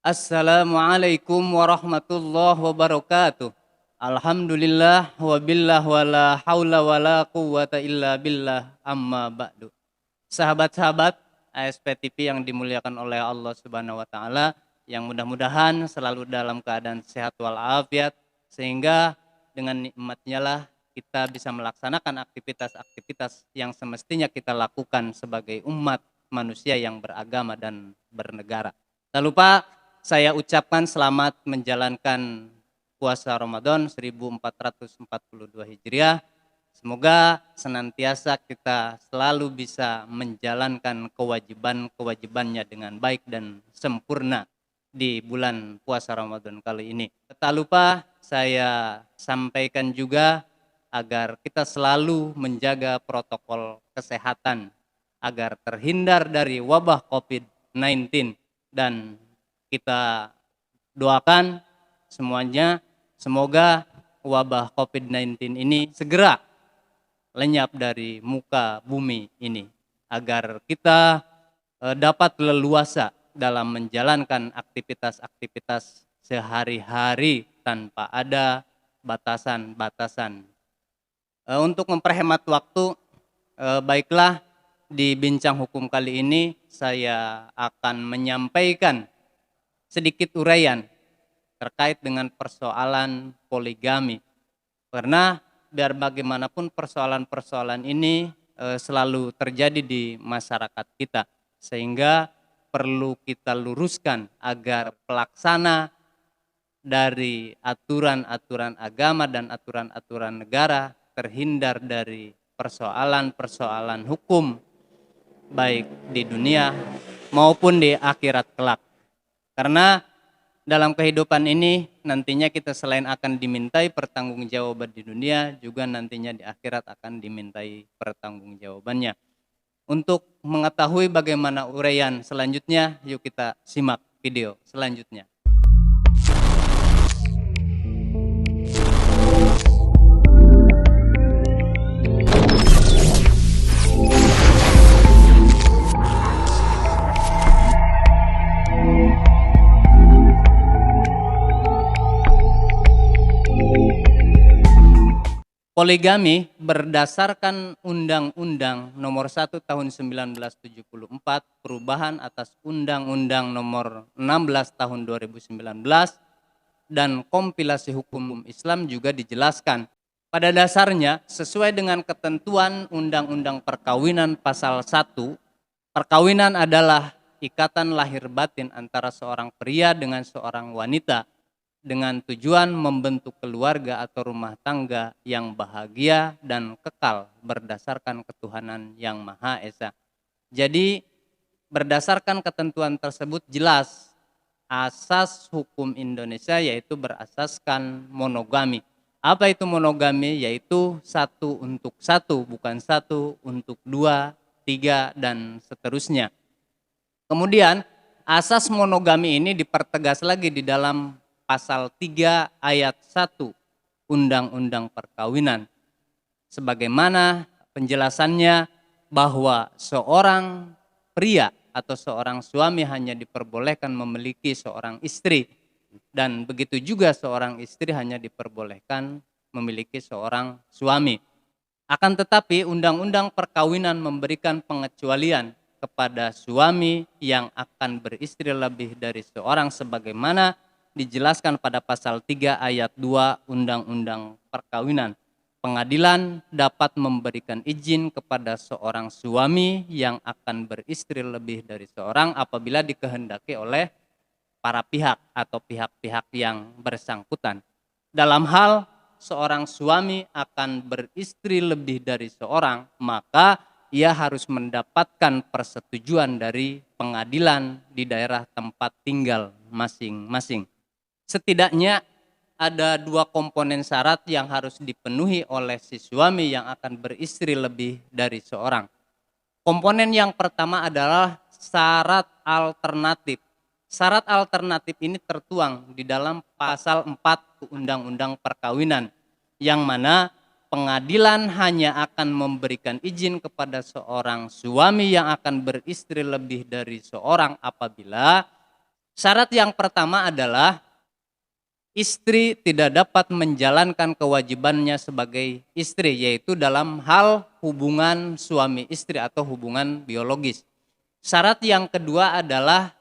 Assalamualaikum warahmatullahi wabarakatuh. Alhamdulillah wa billah wa la haula wa la quwwata illa billah amma ba'du. Sahabat-sahabat ASP TV yang dimuliakan oleh Allah Subhanahu wa taala, yang mudah-mudahan selalu dalam keadaan sehat walafiat sehingga dengan nikmatnya lah kita bisa melaksanakan aktivitas-aktivitas yang semestinya kita lakukan sebagai umat manusia yang beragama dan bernegara. Tak lupa saya ucapkan selamat menjalankan puasa Ramadan 1442 Hijriah. Semoga senantiasa kita selalu bisa menjalankan kewajiban-kewajibannya dengan baik dan sempurna di bulan puasa Ramadan kali ini. Tak lupa saya sampaikan juga agar kita selalu menjaga protokol kesehatan agar terhindar dari wabah COVID-19, dan kita doakan semuanya semoga wabah COVID-19 ini segera lenyap dari muka bumi ini, agar kita dapat leluasa dalam menjalankan aktivitas-aktivitas sehari-hari tanpa ada batasan-batasan. Untuk memperhemat waktu, baiklah, di bincang hukum kali ini saya akan menyampaikan sedikit uraian terkait dengan persoalan poligami. Karena biar bagaimanapun persoalan-persoalan ini selalu terjadi di masyarakat kita, sehingga perlu kita luruskan agar pelaksana dari aturan-aturan agama dan aturan-aturan negara terhindar dari persoalan-persoalan hukum baik di dunia maupun di akhirat kelak. Karena dalam kehidupan ini nantinya kita selain akan dimintai pertanggungjawaban di dunia, juga nantinya di akhirat akan dimintai pertanggungjawabannya. Untuk mengetahui bagaimana uraian selanjutnya, yuk kita simak video selanjutnya. Poligami berdasarkan Undang-Undang Nomor 1 Tahun 1974, perubahan atas Undang-Undang Nomor 16 Tahun 2019, dan kompilasi hukum Islam juga dijelaskan. Pada dasarnya, sesuai dengan ketentuan Undang-Undang Perkawinan Pasal 1, perkawinan adalah ikatan lahir batin antara seorang pria dengan seorang wanita, dengan tujuan membentuk keluarga atau rumah tangga yang bahagia dan kekal berdasarkan ketuhanan yang Maha Esa. Jadi berdasarkan ketentuan tersebut jelas asas hukum Indonesia yaitu berasaskan monogami. Apa itu monogami? Yaitu satu untuk satu, bukan satu untuk dua, tiga, dan seterusnya. Kemudian asas monogami ini dipertegas lagi di dalam Pasal 3 ayat 1 Undang-Undang Perkawinan. Sebagaimana penjelasannya bahwa seorang pria atau seorang suami hanya diperbolehkan memiliki seorang istri, dan begitu juga seorang istri hanya diperbolehkan memiliki seorang suami. Akan tetapi Undang-Undang Perkawinan memberikan pengecualian kepada suami yang akan beristri lebih dari seorang, sebagaimana dijelaskan pada pasal 3 ayat 2 Undang-Undang Perkawinan. Pengadilan dapat memberikan izin kepada seorang suami yang akan beristri lebih dari seorang apabila dikehendaki oleh para pihak atau pihak-pihak yang bersangkutan. Dalam hal seorang suami akan beristri lebih dari seorang, maka ia harus mendapatkan persetujuan dari pengadilan di daerah tempat tinggal masing-masing. Setidaknya ada dua komponen syarat yang harus dipenuhi oleh si suami yang akan beristri lebih dari seorang. Komponen yang pertama adalah syarat alternatif. Syarat alternatif ini tertuang di dalam pasal 4 Undang-Undang Perkawinan, yang mana pengadilan hanya akan memberikan izin kepada seorang suami yang akan beristri lebih dari seorang apabila Syarat yang pertama adalah istri tidak dapat menjalankan kewajibannya sebagai istri, yaitu dalam hal hubungan suami istri atau hubungan biologis. Syarat yang kedua adalah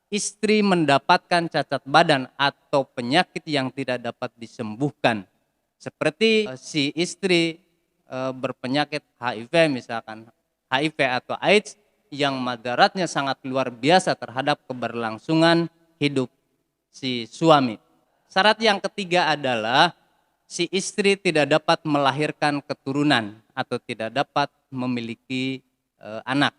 istri mendapatkan cacat badan atau penyakit yang tidak dapat disembuhkan. Seperti si istri berpenyakit HIV misalkan, HIV atau AIDS yang madaratnya sangat luar biasa terhadap keberlangsungan hidup si suami. Syarat yang ketiga adalah si istri tidak dapat melahirkan keturunan atau tidak dapat memiliki anak.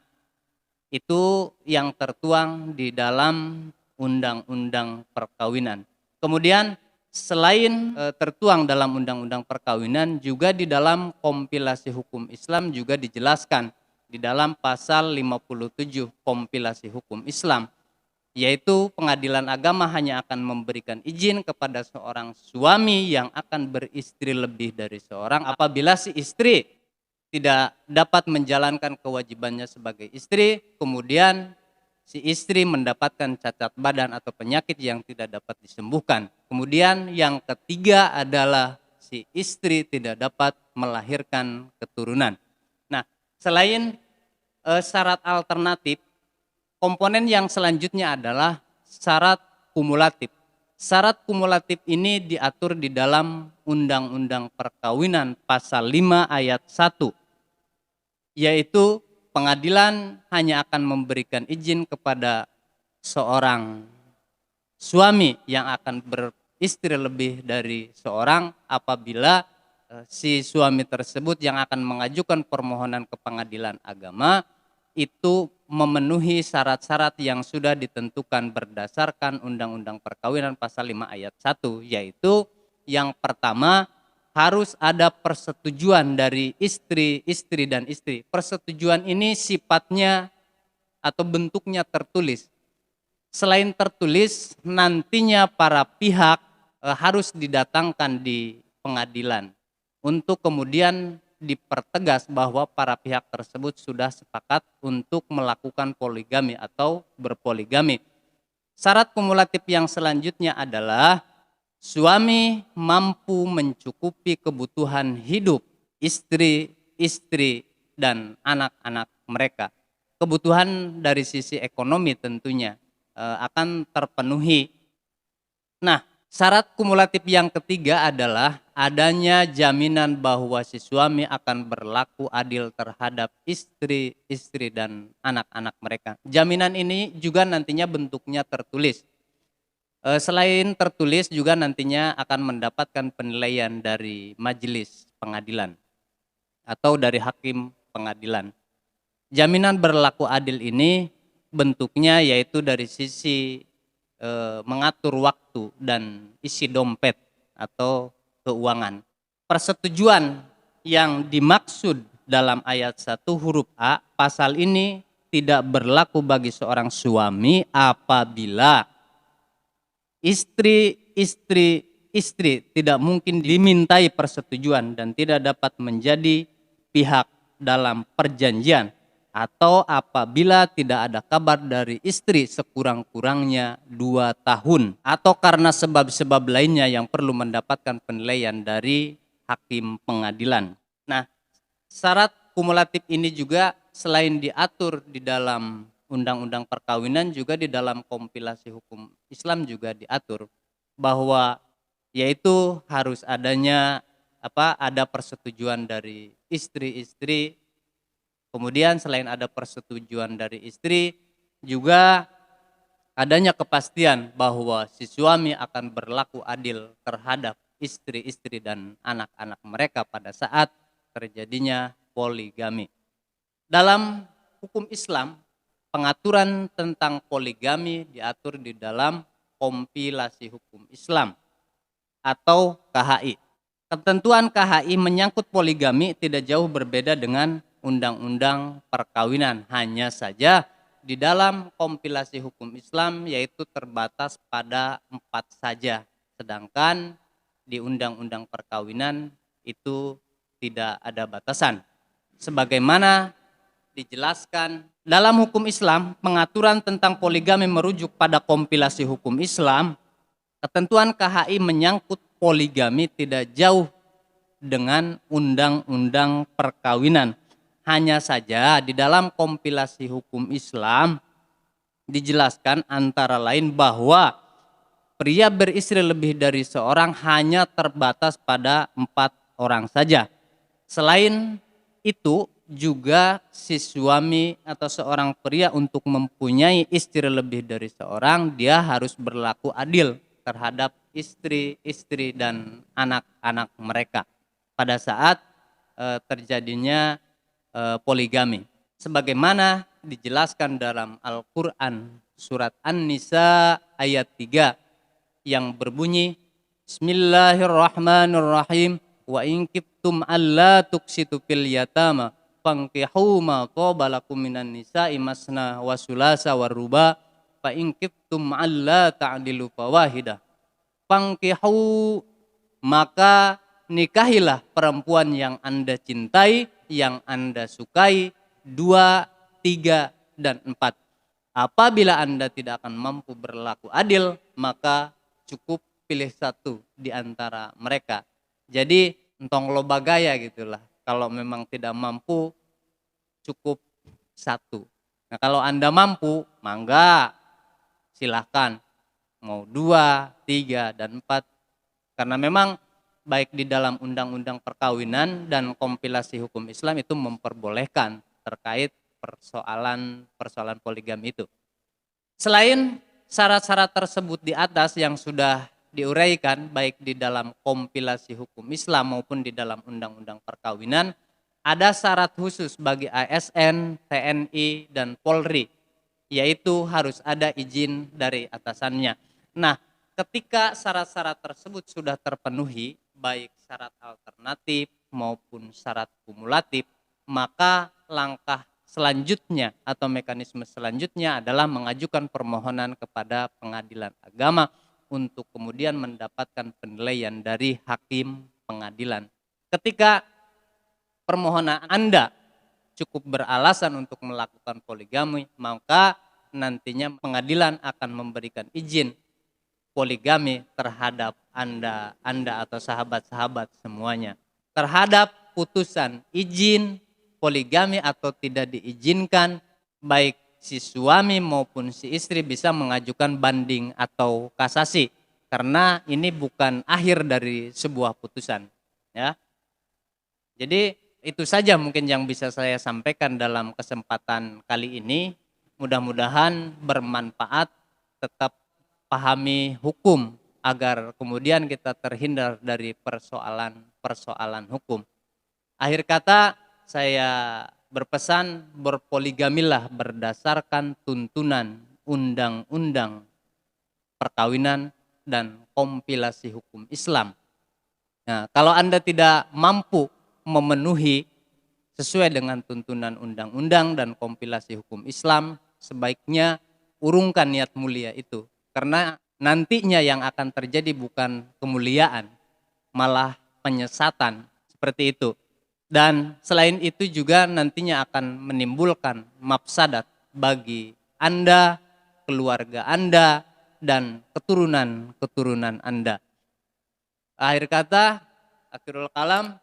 Itu yang tertuang di dalam undang-undang perkawinan. Kemudian selain tertuang dalam undang-undang perkawinan, juga di dalam kompilasi hukum Islam juga dijelaskan di dalam pasal 57 kompilasi hukum Islam, yaitu pengadilan agama hanya akan memberikan izin kepada seorang suami yang akan beristri lebih dari seorang apabila si istri tidak dapat menjalankan kewajibannya sebagai istri, kemudian si istri mendapatkan cacat badan atau penyakit yang tidak dapat disembuhkan. Kemudian yang ketiga adalah si istri tidak dapat melahirkan keturunan. Nah, selain syarat alternatif, komponen yang selanjutnya adalah syarat kumulatif. Syarat kumulatif ini diatur di dalam Undang-Undang Perkawinan pasal 5 ayat 1, yaitu pengadilan hanya akan memberikan izin kepada seorang suami yang akan beristri lebih dari seorang apabila si suami tersebut yang akan mengajukan permohonan ke pengadilan agama itu memenuhi syarat-syarat yang sudah ditentukan berdasarkan Undang-Undang Perkawinan pasal 5 ayat 1, yaitu yang pertama harus ada persetujuan dari istri dan istri. Persetujuan ini sifatnya atau bentuknya tertulis. Selain tertulis, nantinya para pihak harus didatangkan di pengadilan untuk kemudian dipertegas bahwa para pihak tersebut sudah sepakat untuk melakukan poligami atau berpoligami. Syarat kumulatif yang selanjutnya adalah suami mampu mencukupi kebutuhan hidup istri dan anak-anak mereka. Kebutuhan dari sisi ekonomi tentunya akan terpenuhi. Nah, syarat kumulatif yang ketiga adalah adanya jaminan bahwa si suami akan berlaku adil terhadap istri dan anak-anak mereka. Jaminan ini juga nantinya bentuknya tertulis. Selain tertulis juga nantinya akan mendapatkan penilaian dari majelis pengadilan atau dari hakim pengadilan. Jaminan berlaku adil ini bentuknya yaitu dari sisi mengatur waktu dan isi dompet atau keuangan. Persetujuan yang dimaksud dalam ayat 1 huruf A pasal ini tidak berlaku bagi seorang suami apabila istri tidak mungkin dimintai persetujuan dan tidak dapat menjadi pihak dalam perjanjian, atau apabila tidak ada kabar dari istri sekurang-kurangnya 2 tahun, atau karena sebab-sebab lainnya yang perlu mendapatkan penilaian dari hakim pengadilan. Nah, syarat kumulatif ini juga selain diatur di dalam Undang-Undang Perkawinan, juga di dalam kompilasi hukum Islam juga diatur bahwa yaitu harus adanya ada persetujuan dari istri. Kemudian selain ada persetujuan dari istri, juga adanya kepastian bahwa si suami akan berlaku adil terhadap istri dan anak-anak mereka pada saat terjadinya poligami. Dalam hukum Islam, pengaturan tentang poligami diatur di dalam kompilasi hukum Islam atau KHI. Ketentuan KHI menyangkut poligami tidak jauh berbeda dengan Undang-Undang Perkawinan, hanya saja di dalam kompilasi hukum Islam yaitu terbatas pada 4 saja, sedangkan di Undang-Undang Perkawinan itu tidak ada batasan. Sebagaimana dijelaskan dalam hukum Islam, pengaturan tentang poligami merujuk pada kompilasi hukum Islam. Ketentuan KHI menyangkut poligami tidak jauh dengan undang-undang perkawinan. Hanya saja di dalam kompilasi hukum Islam dijelaskan antara lain bahwa pria beristri lebih dari seorang hanya terbatas pada 4 orang saja. Selain itu juga si suami atau seorang pria untuk mempunyai istri lebih dari seorang, dia harus berlaku adil terhadap istri-istri dan anak-anak mereka pada saat terjadinya poligami. Sebagaimana dijelaskan dalam Al-Quran surat An-Nisa ayat 3 yang berbunyi, Bismillahirrahmanirrahim, wa in kiftum alla tuksitu fil yatama fankihu ma taba lakum minan nisa'i masna wa sulasa wa ruba fa in kiftum alla ta'dilu fawahidah. Fankihu, maka nikahilah perempuan yang Anda cintai, yang Anda sukai, 2, 3, dan 4. Apabila Anda tidak akan mampu berlaku adil, maka cukup pilih satu di antara mereka. Jadi entong loba gaya gitulah. Kalau memang tidak mampu, cukup satu. Nah kalau Anda mampu, mangga silahkan. Mau 2, 3, dan 4. Karena memang baik di dalam undang-undang perkawinan dan kompilasi hukum Islam itu memperbolehkan terkait persoalan poligami itu. Selain syarat-syarat tersebut di atas yang sudah diuraikan baik di dalam kompilasi hukum Islam maupun di dalam undang-undang perkawinan, ada syarat khusus bagi ASN, TNI, dan Polri, yaitu harus ada izin dari atasannya. Nah, ketika syarat-syarat tersebut sudah terpenuhi, baik syarat alternatif maupun syarat kumulatif, maka langkah selanjutnya atau mekanisme selanjutnya adalah mengajukan permohonan kepada pengadilan agama untuk kemudian mendapatkan penilaian dari hakim pengadilan. Ketika permohonan Anda cukup beralasan untuk melakukan poligami, maka nantinya pengadilan akan memberikan izin poligami terhadap Anda atau sahabat-sahabat semuanya. Terhadap putusan izin poligami atau tidak diizinkan, baik si suami maupun si istri bisa mengajukan banding atau kasasi, karena ini bukan akhir dari sebuah putusan, ya. Jadi itu saja mungkin yang bisa saya sampaikan dalam kesempatan kali ini. Mudah-mudahan bermanfaat, tetap pahami hukum agar kemudian kita terhindar dari persoalan hukum. Akhir kata, saya berpesan, berpoligamilah berdasarkan tuntunan undang-undang perkawinan dan kompilasi hukum Islam. Nah, kalau Anda tidak mampu memenuhi sesuai dengan tuntunan undang-undang dan kompilasi hukum Islam, sebaiknya urungkan niat mulia itu. Karena nantinya yang akan terjadi bukan kemuliaan, malah penyesatan, seperti itu. Dan selain itu juga nantinya akan menimbulkan mafsadat bagi Anda, keluarga Anda, dan keturunan Anda. Akhir kata, akhirul kalam,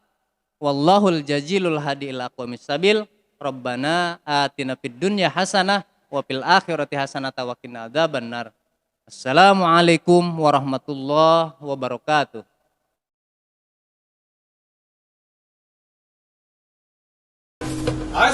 wallahul jazilul hadi ila aqwamis sabil, Rabbana atina fid dunya hasanah wa fil akhirati hasanah wa qina adzabannar. Assalamualaikum warahmatullahi wabarakatuh. Ayo